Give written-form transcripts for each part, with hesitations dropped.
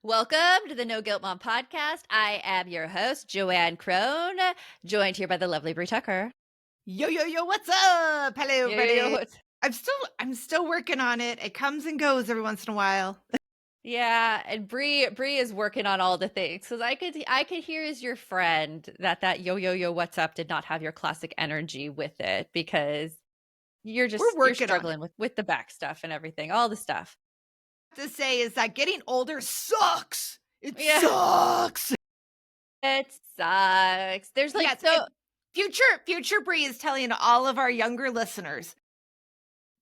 Welcome to the No Guilt Mom podcast. I am your host, Joanne Crone, joined here by the lovely Brie Tucker. Yo, yo, yo, what's up? Hello, everybody. What's- I'm still working on it. It comes and goes every once in a while. Yeah, and Brie is working on all the things because I could hear as your friend that yo what's up did not have your classic energy with it because you're We're working on it. struggling with the back stuff and everything, all the stuff. To say is that getting older sucks. It Yeah. sucks. It sucks. There's like Yes, so and future Bree is telling all of our younger listeners,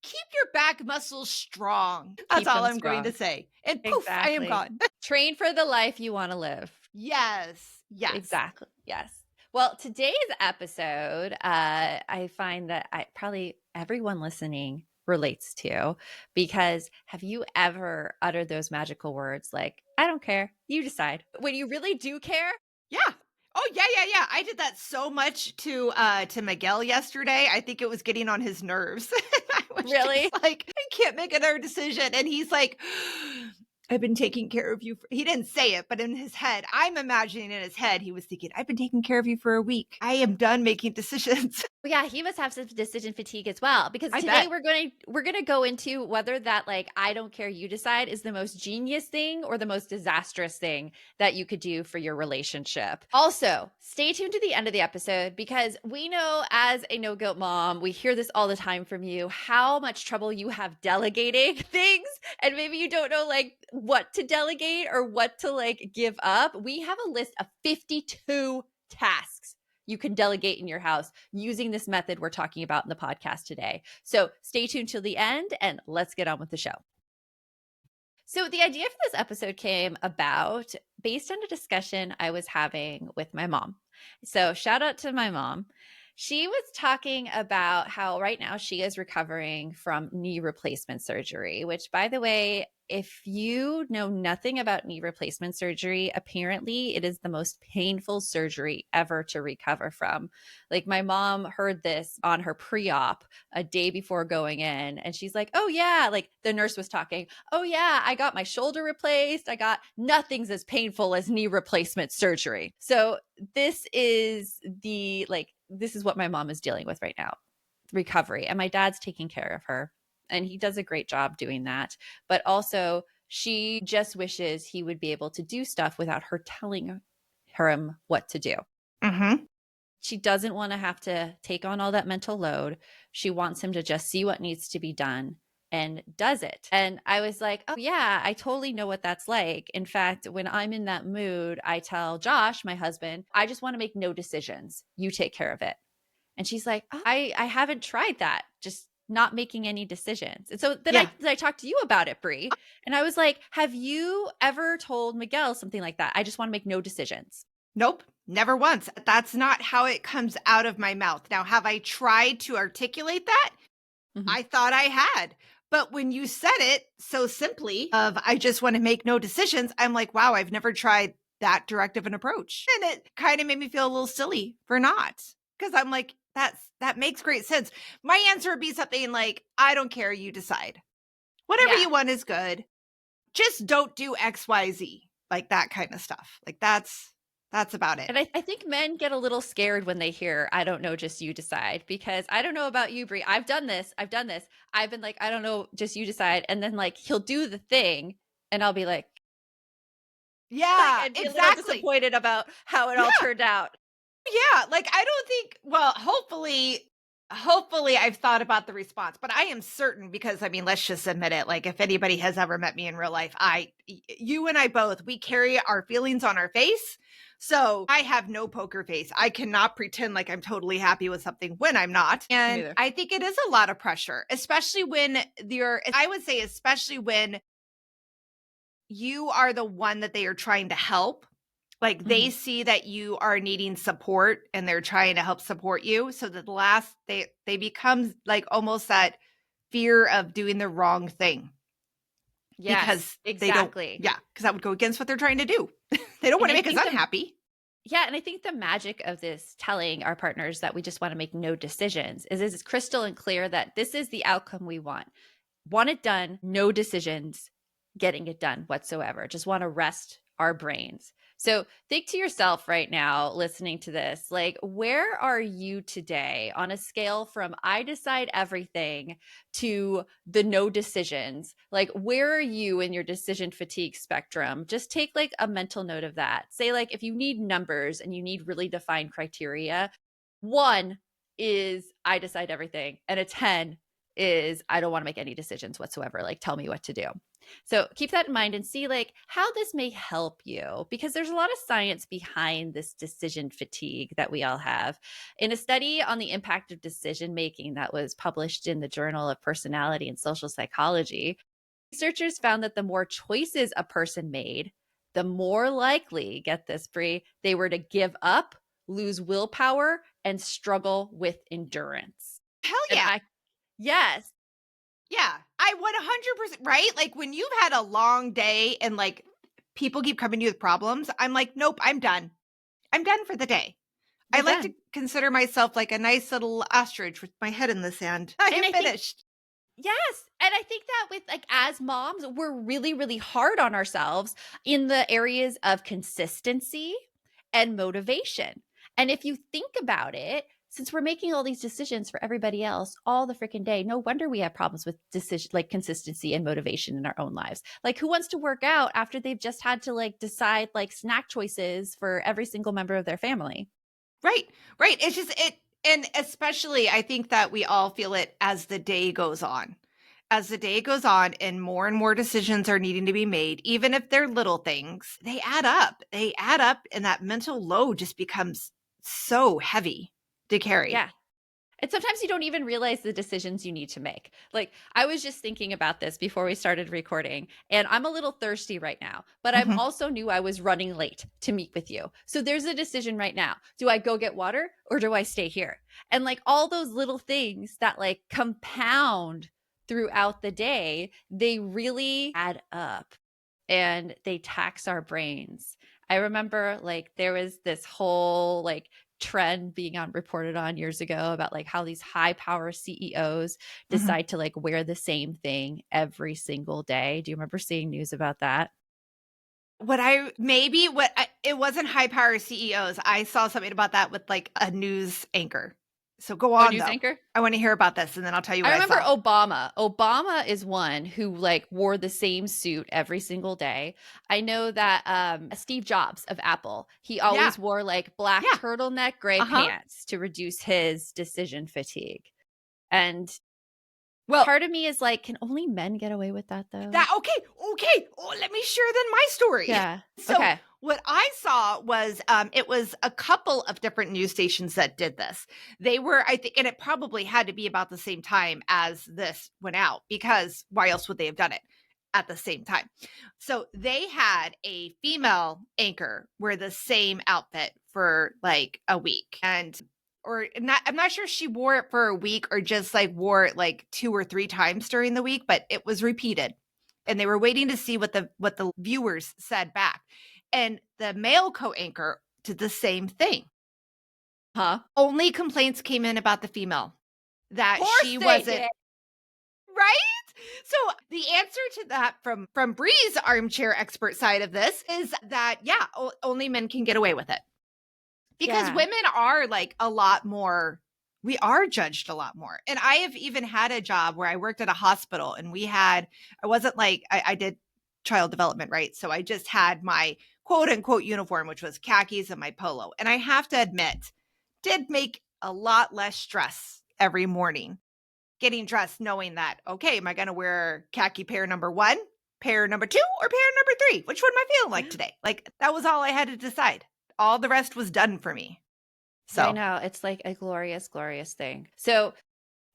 keep your back muscles strong. That's Keep all them I'm going to strong. say. And poof, I am Exactly. gone. Train for the life you want to live. Yes. Exactly. Yes. Well, today's episode, I find that probably everyone listening relates to, because have you ever uttered those magical words like, I don't care, you decide, when you really do care? Yeah. Oh, yeah. I did that so much to Miguel yesterday. I think it was getting on his nerves. I was Really? just like, I can't make another decision. And he's like, I've been taking care of you. He didn't say it, but in his head, I'm imagining in his head, he was thinking, I've been taking care of you for a week. I am done making decisions. Well, yeah, he must have some decision fatigue as well, because I today bet. we're going to go into whether that, like, I don't care, you decide is the most genius thing or the most disastrous thing that you could do for your relationship. Also, stay tuned to the end of the episode, because we know as a no guilt mom, we hear this all the time from you, how much trouble you have delegating things, and maybe you don't know like what to delegate or what to like give up. We have a list of 52 tasks you can delegate in your house using this method we're talking about in the podcast today. So stay tuned till the end and let's get on with the show. So the idea for this episode came about based on a discussion I was having with my mom. So shout out to my mom. She was talking about how right now she is recovering from knee replacement surgery, which, by the way, if you know nothing about knee replacement surgery, apparently it is the most painful surgery ever to recover from. Like, my mom heard this on her pre-op a day before going in, and she's like, oh yeah, like the nurse was talking, oh yeah, I got my shoulder replaced. Nothing's as painful as knee replacement surgery. So this is what my mom is dealing with right now, recovery. And my dad's taking care of her, and he does a great job doing that. But also, she just wishes he would be able to do stuff without her telling him what to do. Mm-hmm. She doesn't want to have to take on all that mental load. She wants him to just see what needs to be done and does it. And I was like, oh yeah, I totally know what that's like. In fact, when I'm in that mood, I tell Josh, my husband, I just want to make no decisions. You take care of it. And she's like, oh, I haven't tried that. Just not making any decisions. And so then I talked to you about it, Brie. And I was like, have you ever told Miguel something like that? I just want to make no decisions. Nope, never once. That's not how it comes out of my mouth. Now, have I tried to articulate that? Mm-hmm. I thought I had. But when you said it so simply of I just want to make no decisions, I'm like, wow, I've never tried that direct of an approach. And it kind of made me feel a little silly for not. Because I'm like, that makes great sense. My answer would be something like, I don't care, you decide. Whatever you want is good. Just don't do XYZ. Like that kind of stuff. Like that's about it. And I think men get a little scared when they hear, I don't know, just you decide. Because I don't know about you, Brie. I've done this. I've been like, I don't know, just you decide. And then like he'll do the thing and I'll be like, yeah, I'd be exactly. a little disappointed about how it all turned out. Yeah, like I don't think, well, hopefully I've thought about the response, but I am certain because I mean, let's just admit it. Like if anybody has ever met me in real life, you and I both, we carry our feelings on our face. So I have no poker face. I cannot pretend like I'm totally happy with something when I'm not. And I think it is a lot of pressure, especially when especially when you are the one that they are trying to help. Like they see that you are needing support and they're trying to help support you. So that they become like almost that fear of doing the wrong thing. Yes, because exactly. Because that would go against what they're trying to do. They don't want to make us unhappy. Yeah. And I think the magic of this telling our partners that we just want to make no decisions is it's crystal and clear that this is the outcome we want. Want it done, no decisions, getting it done whatsoever, just want to rest our brains. So think to yourself right now, listening to this, like, where are you today on a scale from I decide everything to the no decisions? Like, where are you in your decision fatigue spectrum? Just take like a mental note of that. Say, like, if you need numbers and you need really defined criteria, one is I decide everything, and a 10 is I don't want to make any decisions whatsoever. Like, tell me what to do. So keep that in mind and see like how this may help you, because there's a lot of science behind this decision fatigue that we all have. In a study on the impact of decision making that was published in the Journal of Personality and Social Psychology, researchers found that the more choices a person made, the more likely, get this, Brie, they were to give up, lose willpower, and struggle with endurance. Hell And yeah. yes, Yeah. I 100%, right? Like when you've had a long day and like people keep coming to you with problems, I'm like, nope, I'm done. I'm done for the day. I you're like to done. consider myself like a nice little ostrich with my head in the sand. I And am I think finished. yes. And I think that with like as moms, we're really, really hard on ourselves in the areas of consistency and motivation. And if you think about it, since we're making all these decisions for everybody else all the freaking day, no wonder we have problems with decision like consistency and motivation in our own lives. Like, who wants to work out after they've just had to like decide like snack choices for every single member of their family? Right. Right. It's just it, and especially I think that we all feel it as the day goes on. As the day goes on and more decisions are needing to be made, even if they're little things, they add up. They add up and that mental load just becomes so heavy to carry. Yeah. And sometimes you don't even realize the decisions you need to make. Like, I was just thinking about this before we started recording, and I'm a little thirsty right now, but I'm Mhm. also knew I was running late to meet with you. So there's a decision right now. Do I go get water or do I stay here? And like all those little things that like compound throughout the day, they really add up and they tax our brains. I remember like there was this whole like trend being on reported on years ago about like how these high power CEOs Mhm. decide to like wear the same thing every single day. Do you remember seeing news about that? It wasn't high power CEOs. I saw something about that with like a news anchor. So go Oh, on news though. anchor? I want to hear about this and then I'll tell you I what I remember saw. Obama. Obama is one who like wore the same suit every single day. I know that Steve Jobs of Apple, he Yeah. always wore like black Yeah. turtleneck gray Uh-huh. pants to reduce his decision fatigue. And Well, part of me is like, can only men get away with that though? that okay. Oh, let me share then my story. Yeah. So Okay. what I saw was it was a couple of different news stations that did this. They were, I think, and it probably had to be about the same time as this went out because why else would they have done it at the same time? So they had a female anchor wear the same outfit for like a week. And or not, I'm not sure if she wore it for a week or just like wore it like 2 or 3 times during the week, but it was repeated. And they were waiting to see what the viewers said back. And the male co-anchor did the same thing. Huh? Only complaints came in about the female Of that course she they wasn't did. right. So the answer to that from Bree's armchair expert side of this is that yeah, only men can get away with it. Because Yeah. women are like a lot more we are judged a lot more. And I have even had a job where I worked at a hospital and I wasn't like I did child development, right? So I just had my quote unquote uniform, which was khakis and my polo. And I have to admit, did make a lot less stress every morning getting dressed, knowing that, okay, am I going to wear khaki pair number 1, pair number 2, or pair number 3? Which one am I feeling like Yeah. today? Like that was all I had to decide. All the rest was done for me. I So, know. It's like a glorious, glorious thing. So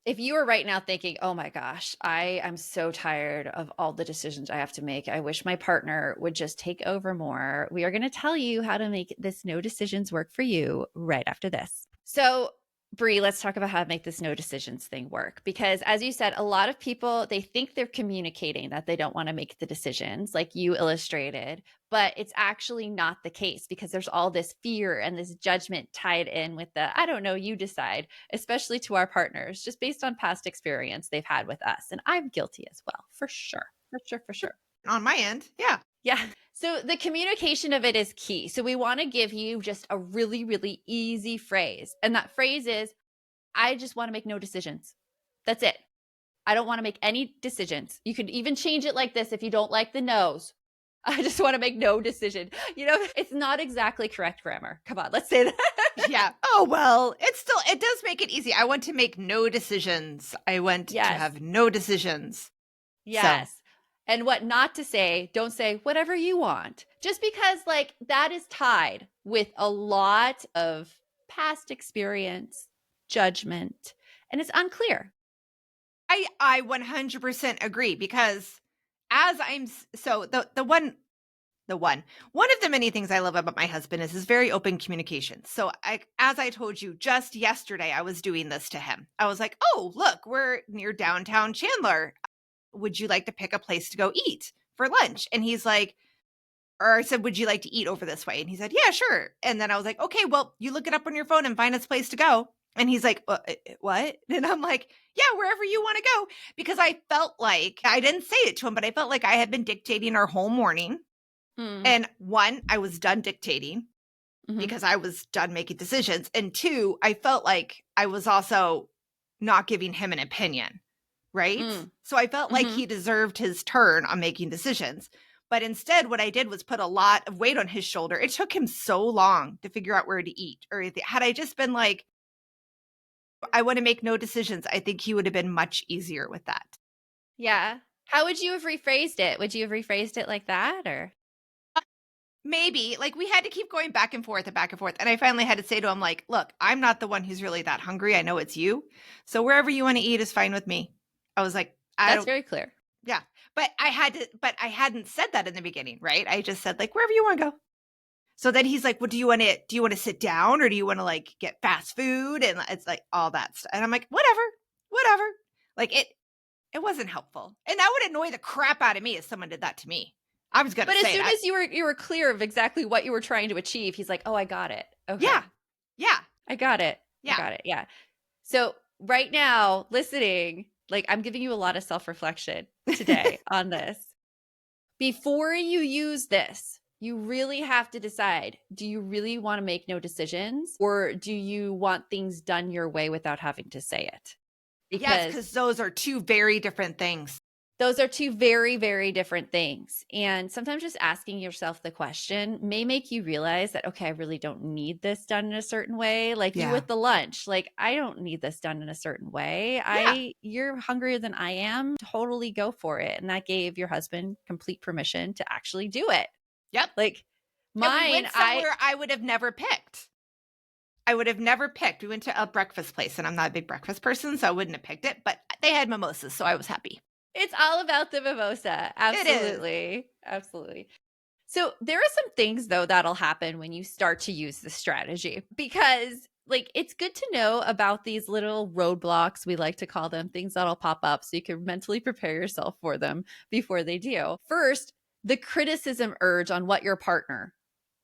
if you are right now thinking, oh my gosh, I am so tired of all the decisions I have to make, I wish my partner would just take over more, we are going to tell you how to make this no decisions work for you right after this. So, Bree, let's talk about how to make this no decisions thing work. Because as you said, a lot of people, they think they're communicating that they don't want to make the decisions, like you illustrated, but it's actually not the case because there's all this fear and this judgment tied in with the, I don't know, you decide, especially to our partners, just based on past experience they've had with us. And I'm guilty as well, for sure. For sure, for sure. On my end. Yeah. Yeah. So the communication of it is key. So we want to give you just a really, really easy phrase. And that phrase is, I just want to make no decisions. That's it. I don't want to make any decisions. You could even change it like this if you don't like the no's. I just want to make no decision. It's not exactly correct grammar. Come on, let's say that. Yeah. Oh, well, it does make it easy. I want to make no decisions. I want to Yes. have no decisions. Yes. And what not to say, don't say whatever you want. Just because like that is tied with a lot of past experience, judgment, and it's unclear. I 100% agree because as so one of the many things I love about my husband is his very open communication. So as I told you just yesterday, I was doing this to him. I was like, "Oh, look, we're near downtown Chandler. Would you like to pick a place to go eat for lunch?" And he's like, or I said, "Would you like to eat over this way?" And he said, "Yeah, sure." And then I was like, "Okay, well, you look it up on your phone and find us a place to go." And he's like, "What?" And I'm like, "Yeah, wherever you want to go." Because I felt like I didn't say it to him, but I felt like I had been dictating our whole morning. And one, I was done dictating because I was done making decisions. And two, I felt like I was also not giving him an opinion. Right. So I felt like he deserved his turn on making decisions. But instead, what I did was put a lot of weight on his shoulder. It took him so long to figure out where to eat or anything. Had I just been like, I want to make no decisions, I think he would have been much easier with that. Yeah. How would you have rephrased it? Would you have rephrased it like that or? Maybe like we had to keep going back and forth and back and forth. And I finally had to say to him, like, look, I'm not the one who's really that hungry. I know it's you. So wherever you want to eat is fine with me. I was like, That's very clear. Yeah. But I hadn't said that in the beginning, right? I just said like wherever you want to go. So then he's like, well, do you want to sit down or do you want to like get fast food? And it's like all that stuff. And I'm like, whatever. Like it wasn't helpful. And that would annoy the crap out of me if someone did that to me. I was going to But say as soon that. as you were clear of exactly what you were trying to achieve, he's like, "Oh, I got it. Okay. Yeah. I got it. Yeah. I got it. Yeah." So right now, listening, like I'm giving you a lot of self-reflection today on this. Before you use this, you really have to decide, do you really want to make no decisions or do you want things done your way without having to say it? Yes, because those are two very different things. Those are two very, very different things. And sometimes just asking yourself the question may make you realize that, okay, I really don't need this done in a certain way. Like you with the lunch, like I don't need this done in a certain way. You're hungrier than I am. Totally go for it. And that gave your husband complete permission to actually do it. Yep. Like mine, we went somewhere I would have never picked. We went to a breakfast place and I'm not a big breakfast person, so I wouldn't have picked it, but they had mimosas, so I was happy. It's all about the mimosa. Absolutely. Absolutely. So there are some things though that'll happen when you start to use this strategy because like it's good to know about these little roadblocks, we like to call them, things that'll pop up so you can mentally prepare yourself for them before they do. First, the criticism urge on what your partner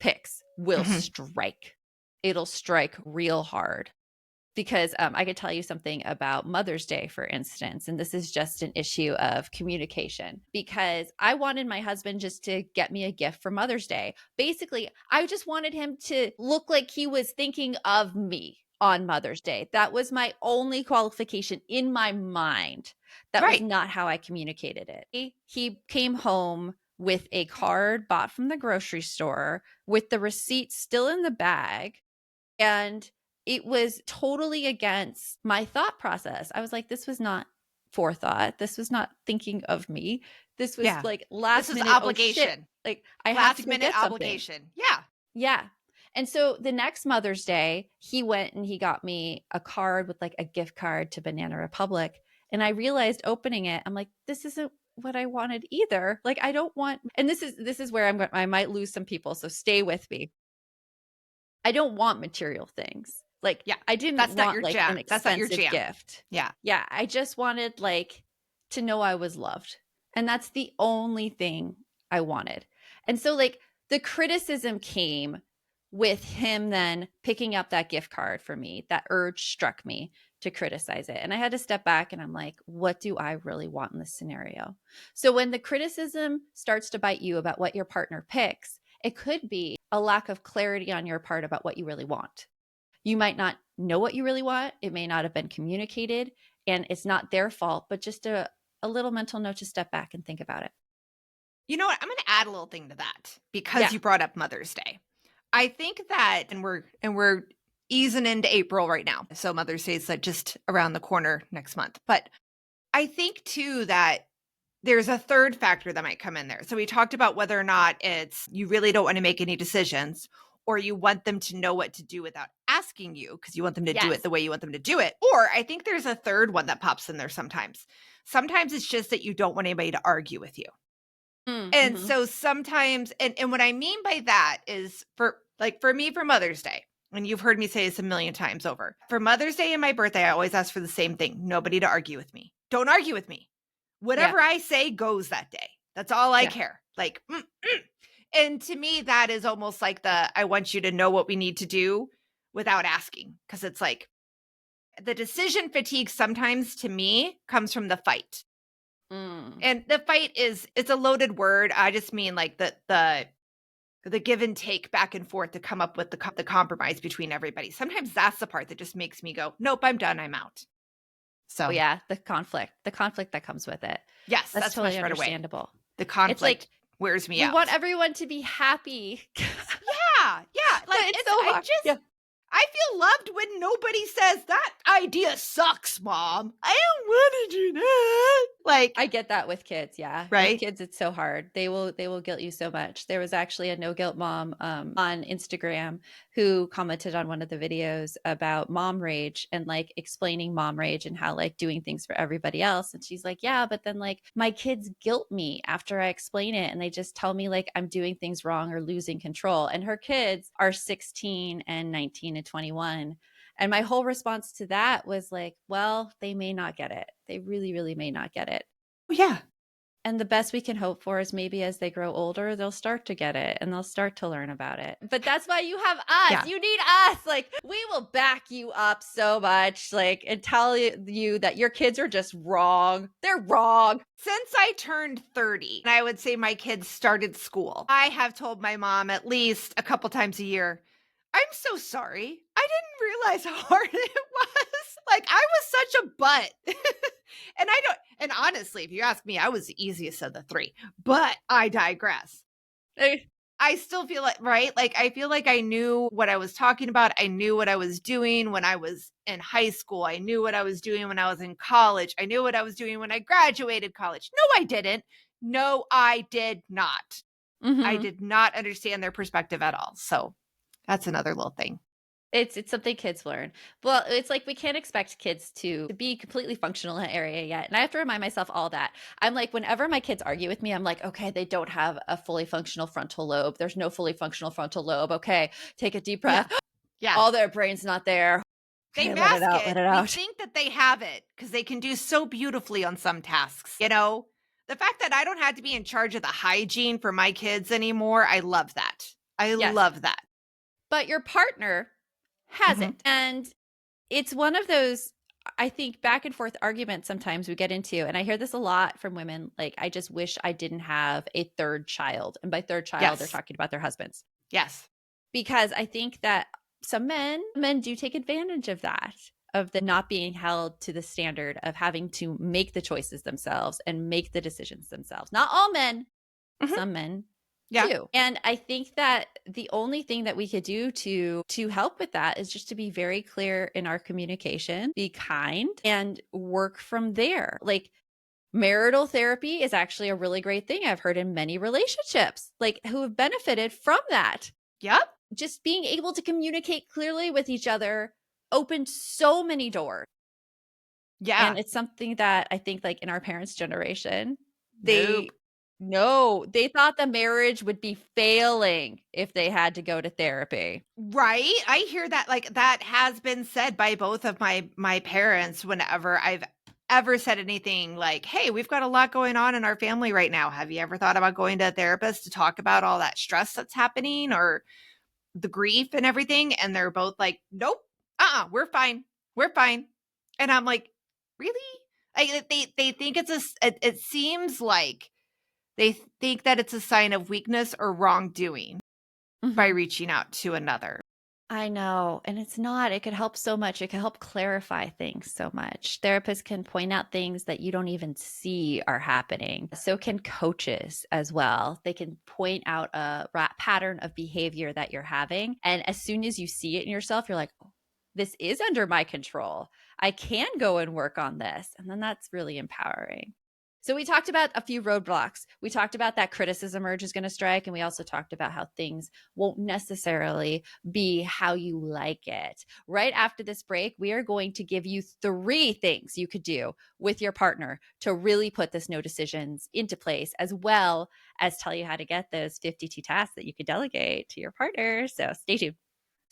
picks will strike. It'll strike real hard. Because I could tell you something about Mother's Day, for instance, and this is just an issue of communication because I wanted my husband just to get me a gift for Mother's Day. Basically, I just wanted him to look like he was thinking of me on Mother's Day. That was my only qualification in my mind. That was not how I communicated it. He came home with a card bought from the grocery store with the receipt still in the bag, and it was totally against my thought process. I was like, this was not forethought. This was not thinking of me. This was like last minute obligation. Oh, like I have to go get obligation. Something. Yeah. And so the next Mother's Day, he went and he got me a card with like a gift card to Banana Republic. And I realized opening it, I'm like, this isn't what I wanted either. Like I don't want, and this is where I might lose some people. So stay with me. I don't want material things. Like, I didn't want like an expensive gift. Yeah. I just wanted like to know I was loved. And that's the only thing I wanted. And so like the criticism came with him then picking up that gift card for me. That urge struck me to criticize it. And I had to step back and I'm like, what do I really want in this scenario? So when the criticism starts to bite you about what your partner picks, it could be a lack of clarity on your part about what you really want. You might not know what you really want. It may not have been communicated, and it's not their fault, but just a little mental note to step back and think about it. You know what? I'm going to add a little thing to that because Yeah. you brought up Mother's Day. I think that, and we're easing into April right now, so Mother's Day is just around the corner next month. But I think too that there's a third factor that might come in there. So we talked about whether or not it's you really don't want to make any decisions, or you want them to know what to do without asking you because you want them to do it Yes. the way you want them to do it. Or I think there's a third one that pops in there sometimes. Sometimes it's just that you don't want anybody to argue with you. And Mm-hmm. so sometimes, and what I mean by that is for me, for Mother's Day, and you've heard me say this a million times over, for Mother's Day and my birthday, I always ask for the same thing. Nobody to argue with me. Don't argue with me. Yeah. Whatever I say goes that day. That's all I Yeah. care. Like, and to me, that is almost like I want you to know what we need to do without asking. Cause it's like the decision fatigue sometimes to me comes from the fight. Mm. And the fight it's a loaded word. I just mean like the give and take back and forth to come up with the compromise between everybody. Sometimes that's the part that just makes me go, nope, I'm done. I'm out. Oh So yeah, the conflict that comes with it. yes, That's that's a much totally better way. understandable. The It's like conflict wears me we want out. everyone to be happy. Yeah, yeah. But Like it's so hard. Yeah. I feel loved when nobody says that idea sucks, mom. I don't want to do that. Like, I get that with kids, yeah. With right? kids, it's so hard. They will guilt you so much. There was actually a no guilt mom on Instagram who commented on one of the videos about mom rage and like explaining mom rage and how like doing things for everybody else. And she's like, yeah, but then like my kids guilt me after I explain it and they just tell me like I'm doing things wrong or losing control. And her kids are 16 and 19 and 21. And my whole response to that was like, well, they may not get it. They really, really may not get it. Oh, yeah. And the best we can hope for is maybe as they grow older, they'll start to get it and they'll start to learn about it. But that's why you have us. Yeah. You need us. Like, we will back you up so much, like, and tell you that your kids are just wrong. They're wrong. Since I turned 30, and I would say my kids started school, I have told my mom at least a couple times a year, I'm so sorry. I didn't realize how hard it was. Like, I was such a butt. And honestly, if you ask me, I was the easiest of the three, but I digress. I still feel like, right? Like, I feel like I knew what I was talking about. I knew what I was doing when I was in high school. I knew what I was doing when I was in college. I knew what I was doing when I graduated college. No, I didn't. No, I did not. I Mm-hmm. did not understand their perspective at all. So that's another little thing. It's something kids learn. Well, it's like we can't expect kids to be completely functional in that area yet. And I have to remind myself all that. I'm like, whenever my kids argue with me, I'm like, okay, they don't have a fully functional frontal lobe. There's no fully functional frontal lobe. Okay, take a deep breath. Yeah. Yeah. All their brain's not there. They Okay, mask let it. it We out. think that they have it because they can do so beautifully on some tasks. You know, the fact that I don't have to be in charge of the hygiene for my kids anymore, I love that. I Yes. love that. But your partner has Mhm. it. And it's one of those, I think, back and forth arguments sometimes we get into. And I hear this a lot from women. Like, I just wish I didn't have a third child. And by third child, they're Yes. talking about their husbands. Yes. Because I think that some men do take advantage of that, of the not being held to the standard of having to make the choices themselves and make the decisions themselves. Not all men, Mhm. some men Yeah. do. And I think that the only thing that we could do to help with that is just to be very clear in our communication, be kind, and work from there. Like, marital therapy is actually a really great thing I've heard in many relationships, like, who have benefited from that. Yep. Just being able to communicate clearly with each other opened so many doors. Yeah. And it's something that I think, like, in our parents' generation, Nope. they thought the marriage would be failing if they had to go to therapy. Right? I hear that, like, that has been said by both of my parents whenever I've ever said anything like, "Hey, we've got a lot going on in our family right now. Have you ever thought about going to a therapist to talk about all that stress that's happening or the grief and everything?" And they're both like, "Nope. We're fine. We're fine." And I'm like, "Really?" They think it's it seems like they think that it's a sign of weakness or wrongdoing by Mhm. reaching out to another. I know, and it's not. It could help so much. It could help clarify things so much. Therapists can point out things that you don't even see are happening. So can coaches as well. They can point out a pattern of behavior that you're having. And as soon as you see it in yourself, you're like, oh, this is under my control. I can go and work on this. And then that's really empowering. So we talked about a few roadblocks. We talked about that criticism urge is going to strike. And we also talked about how things won't necessarily be how you like it. Right after this break, we are going to give you 3 things you could do with your partner to really put this no decisions into place, as well as tell you how to get those 52 tasks that you could delegate to your partner. So stay tuned.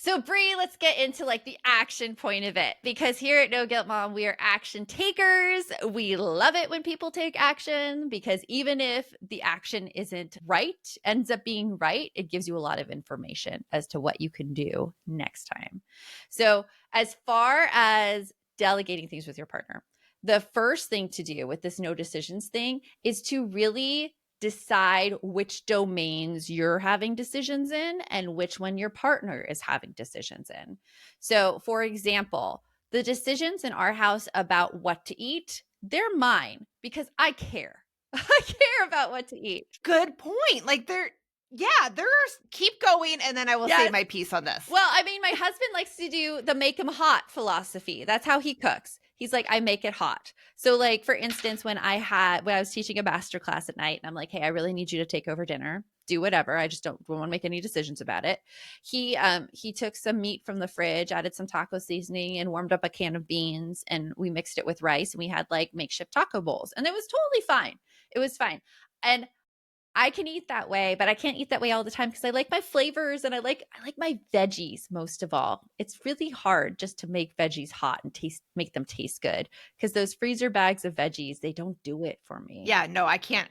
So, Bree, let's get into like the action point of it because here at No Guilt Mom, we are action takers. We love it when people take action because even if the action isn't right, ends up being right, it gives you a lot of information as to what you can do next time. So, as far as delegating things with your partner, the first thing to do with this no decisions thing is to really decide which domains you're having decisions in and which one your partner is having decisions in. So, for example, the decisions in our house about what to eat, they're mine because I care. I care about what to eat. Good point. Like, there's keep going, and then I will say Yes. my piece on this. Well, I mean, my husband likes to do the make him hot philosophy. That's how he cooks. He's like, I make it hot. So, like, for instance, when I was teaching a master class at night, and I'm like, hey, I really need you to take over dinner. Do whatever. I just don't want to make any decisions about it. He took some meat from the fridge, added some taco seasoning, and warmed up a can of beans, and we mixed it with rice, and we had like makeshift taco bowls, and it was totally fine. It was fine. And I can eat that way, but I can't eat that way all the time because I like my flavors and I like my veggies most of all. It's really hard just to make veggies hot and make them taste good because those freezer bags of veggies, they don't do it for me. Yeah, no, I can't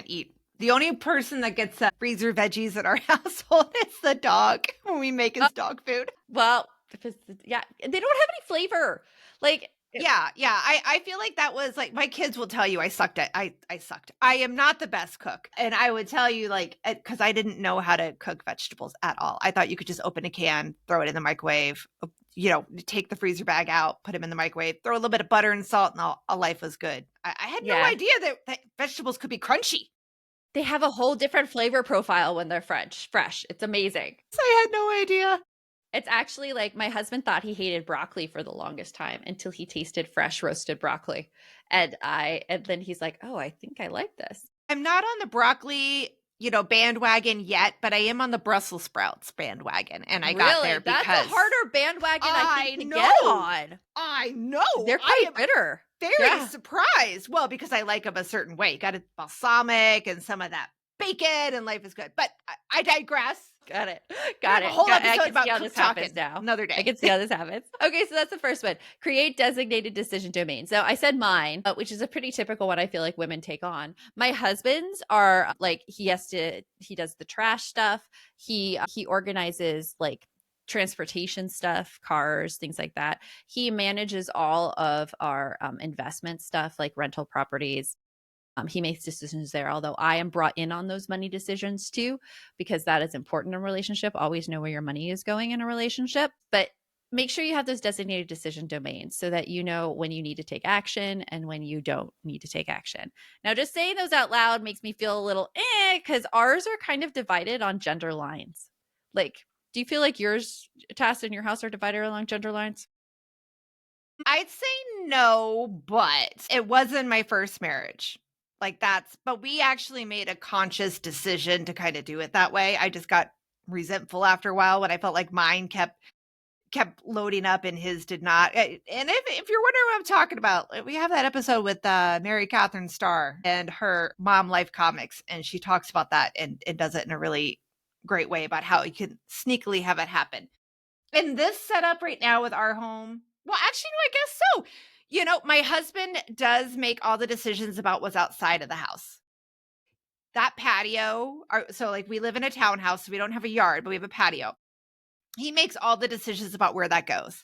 eat. The only person that gets freezer veggies in our household is the dog when we make Uh, his dog food. well, because yeah, they don't have any flavor. Like Yeah, yeah. I feel like that was like my kids will tell you I sucked at I sucked. I am not the best cook. And I would tell you like cuz I didn't know how to cook vegetables at all. I thought you could just open a can, throw it in the microwave, take the freezer bag out, put them in the microwave, throw a little bit of butter and salt and all life was good. I had no yeah, idea that vegetables could be crunchy. they have a whole different flavor profile when they're fresh. It's amazing. So I had no idea. It's actually like my husband thought he hated broccoli for the longest time until he tasted fresh roasted broccoli. And then he's like, "Oh, I think I like this." I'm not on the broccoli, bandwagon yet, but I am on the Brussels sprouts bandwagon, and I got Really? there That's a because harder bandwagon I think I to get know. on. I know. They're I quite am bitter. very Yeah. surprised. Well, because I like them a certain way. Got a balsamic and some of that bacon, and life is good. But I digress. Got it. We Got have a it. whole I episode can see about how cook this happens talking now. another I day. can see how this happens. Okay, so that's the first one. Create designated decision domains. So I said mine, which is a pretty typical one I feel like women take on. My husband's are like he does the trash stuff. He organizes like transportation stuff, cars, things like that. He manages all of our investment stuff like rental properties. He makes decisions there, although I am brought in on those money decisions too, because that is important in a relationship. Always know where your money is going in a relationship. But make sure you have those designated decision domains so that you know when you need to take action and when you don't need to take action. Now, just saying those out loud makes me feel a little because ours are kind of divided on gender lines. Like, do you feel like yours tasks in your house are divided along gender lines? I'd say no, but it wasn't my first marriage. But we actually made a conscious decision to kind of do it that way. I just got resentful after a while when I felt like mine kept loading up and his did not. And if you're wondering what I'm talking about, we have that episode with Mary Catherine Starr and her Mom Life Comics, and she talks about that and does it in a really great way about how you can sneakily have it happen. In this setup right now with our home, well, actually, no, I guess so. My husband does make all the decisions about what's outside of the house. That patio, so like we live in a townhouse, so we don't have a yard, but we have a patio. He makes all the decisions about where that goes.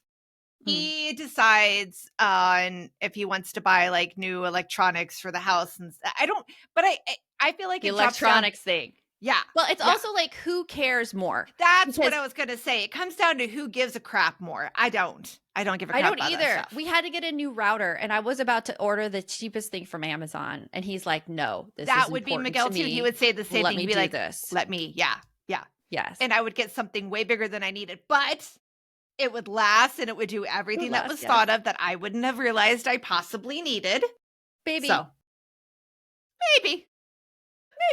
Hmm. He decides on if he wants to buy like new electronics for the house, and I don't. But I feel like The it drops down. electronics thing. Yeah, Well, it's yeah. also like who cares more? That's what Because I was gonna say. It comes down to who gives a crap more. I don't. I don't give a I crap don't about that either. stuff. We had to get a new router and I was about to order the cheapest thing from Amazon. And he's like, no, this is That would be important to Miguel too. He me. would say the same Let thing. He'd me be do like, this. "Let me, yeah, yeah," Yes. and I would get something way bigger than I needed, but it would last and it would do It would everything that last, was yes. thought of that I wouldn't have realized I possibly needed. Baby. So maybe.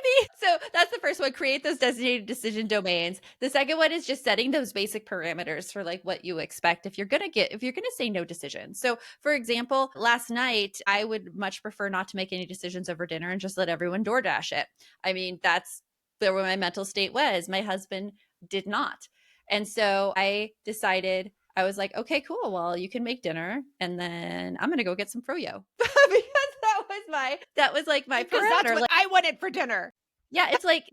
Maybe. So that's the first one. Create those designated decision domains. The second one is just setting those basic parameters for like what you expect if you're gonna say no decisions. So for example, last night I would much prefer not to make any decisions over dinner and just let everyone DoorDash it. I mean, that's where my mental state was. My husband did not. And so I decided I was like, okay, cool. Well, you can make dinner and then I'm gonna go get some froyo. Because that was like my Because that's parameter. what I wanted for dinner. Yeah, it's like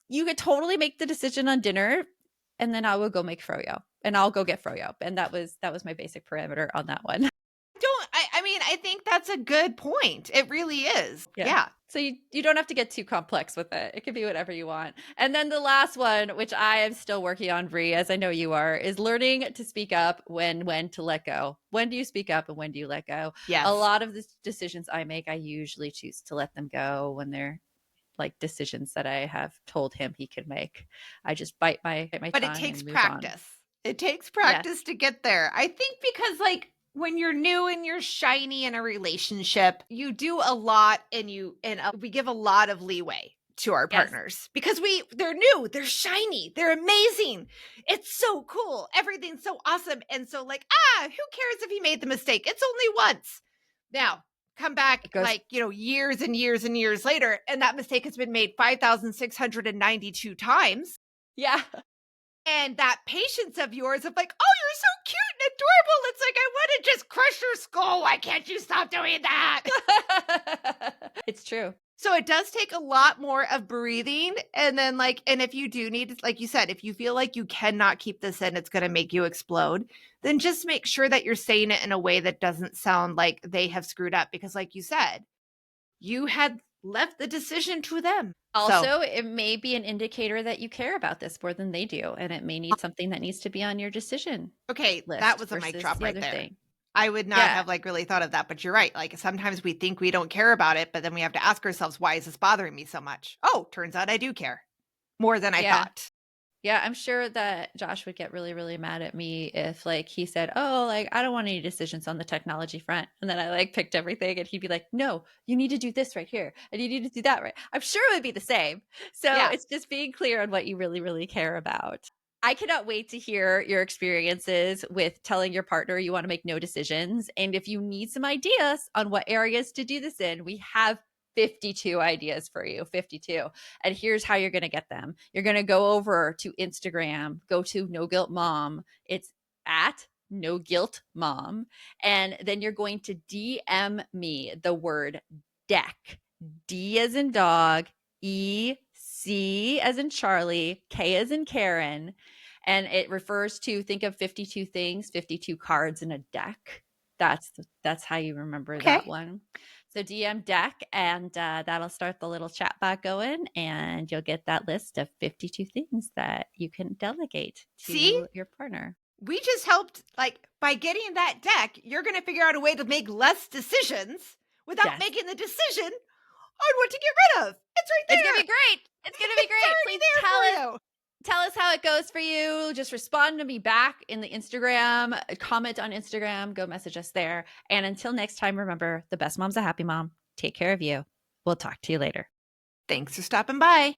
you could totally make the decision on dinner and then I will go make froyo and I'll go get froyo. And that was my basic parameter on that one. I mean, I think that's a good point. It really is. Yeah. Yeah. So you don't have to get too complex with it. It can be whatever you want. And then the last one, which I am still working on, Bree, as I know you are, is learning to speak up when to let go. When do you speak up and when do you let go? A Yes. lot of the decisions I make, I usually choose to let them go when they're like decisions that I have told him he could make. I just bite my But it tongue takes and move on. practice. It takes Yes. practice to get there. I think because like when you're new and you're shiny in a relationship, you do a lot and we give a lot of leeway to our Yes. partners because they're new, they're shiny, they're amazing. It's so cool. Everything's so awesome. And so like, who cares if he made the mistake? It's only once. Now, come back It goes, like, years and years and years later and that mistake has been made 5,692 times. yeah. And that patience of yours of like, oh, you're so cute and adorable. It's like, I want to just crush your skull. Why can't you stop doing that? It's true. So it does take a lot more of breathing. And then like, and if you do need, like you said, if you feel like you cannot keep this in, it's going to make you explode, then just make sure that you're saying it in a way that doesn't sound like they have screwed up. Because like you said, you had left the decision to them. Also, it may be an indicator that you care about this more than they do, and it may need something that needs to be on your decision Okay, that list was a mic versus drop the right other there. thing. I would not Yeah. have like really thought of that, but you're right. Like sometimes we think we don't care about it, but then we have to ask ourselves, why is this bothering me so much? Oh, turns out I do care more than I Yeah. thought. Yeah, I'm sure that Josh would get really, really mad at me if like he said, "Oh, like I don't want any decisions on the technology front," and then I like picked everything, and he'd be like, "No, you need to do this right here, and you need to do that right." I'm sure it would be the same. So Yeah. it's just being clear on what you really, really care about. I cannot wait to hear your experiences with telling your partner you want to make no decisions, and if you need some ideas on what areas to do this in, we have 52 ideas for you, 52. And here's how you're going to get them. You're going to go over to Instagram, go to No Guilt Mom. It's at No Guilt Mom. And then you're going to DM me the word deck. D as in dog, E, C as in Charlie, K as in Karen. And it refers to, think of 52 things, 52 cards in a deck. That's how you remember Okay. that one. So DM deck, and that'll start the little chat bot going, and you'll get that list of 52 things that you can delegate See, to your partner. we just helped like by getting that deck, you're going to figure out a way to make less decisions without Yes. making the decision on what to get rid of. It's right It's there. gonna be great. It's gonna be It's great. already Please there for you. tell us how it goes for you. Just respond to me back in the Instagram, comment on Instagram, go message us there. And until next time, remember, the best mom's a happy mom. Take care of you. We'll talk to you later. Thanks for stopping by.